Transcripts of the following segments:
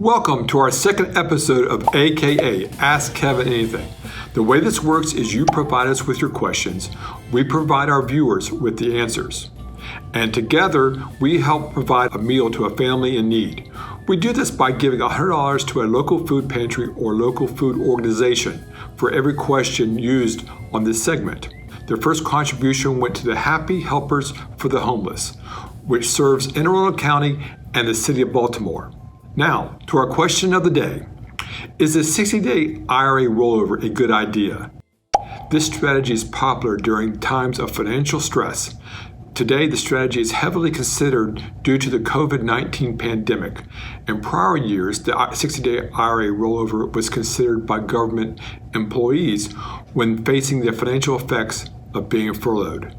Welcome to our second episode of AKA Ask Kevin Anything. The way this works is you provide us with your questions, we provide our viewers with the answers. And together, we help provide a meal to a family in need. We do this by giving $100 to a local food pantry or local food organization for every question used on this segment. Their first contribution went to the Happy Helpers for the Homeless, which serves Anne Arundel County and the city of Baltimore. Now, to our question of the day. Is a 60-day IRA rollover a good idea? This strategy is popular during times of financial stress. Today, the strategy is heavily considered due to the COVID-19 pandemic. In prior years, the 60-day IRA rollover was considered by government employees when facing the financial effects of being furloughed.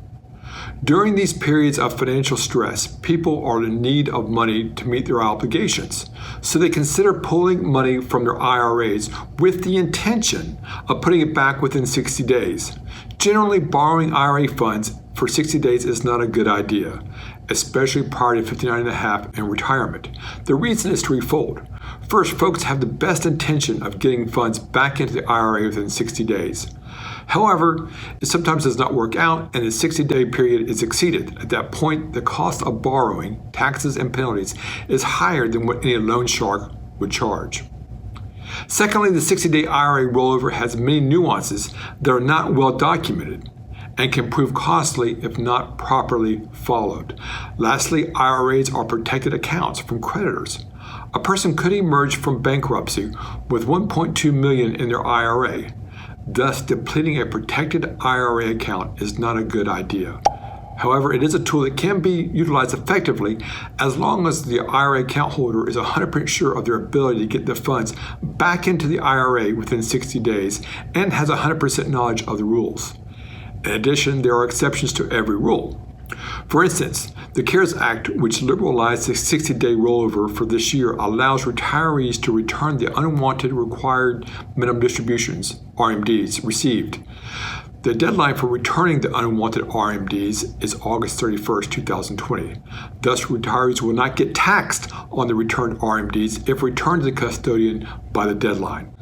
During these periods of financial stress, people are in need of money to meet their obligations, so they consider pulling money from their IRAs with the intention of putting it back within 60 days. Generally, borrowing IRA funds for 60 days is not a good idea, especially prior to 59 and a half and retirement. The reason is threefold. First, folks have the best intention of getting funds back into the IRA within 60 days. However, it sometimes does not work out and the 60-day period is exceeded. At that point, the cost of borrowing, taxes, and penalties is higher than what any loan shark would charge. Secondly, the 60-day IRA rollover has many nuances that are not well documented and can prove costly if not properly followed. Lastly, IRAs are protected accounts from creditors. A person could emerge from bankruptcy with $1.2 million in their IRA. Thus, depleting a protected IRA account is not a good idea. However, it is a tool that can be utilized effectively as long as the IRA account holder is 100% sure of their ability to get the funds back into the IRA within 60 days and has 100% knowledge of the rules. In addition, there are exceptions to every rule. For instance, the CARES Act, which liberalized the 60-day rollover for this year, allows retirees to return the unwanted required minimum distributions, RMDs, received. The deadline for returning the unwanted RMDs is August 31st, 2020. Thus, retirees will not get taxed on the returned RMDs if returned to the custodian by the deadline.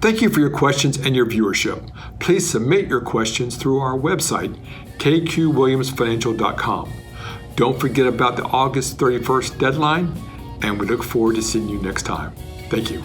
Thank you for your questions and your viewership. Please submit your questions through our website, kqwilliamsfinancial.com. Don't forget about the August 31st deadline, and we look forward to seeing you next time. Thank you.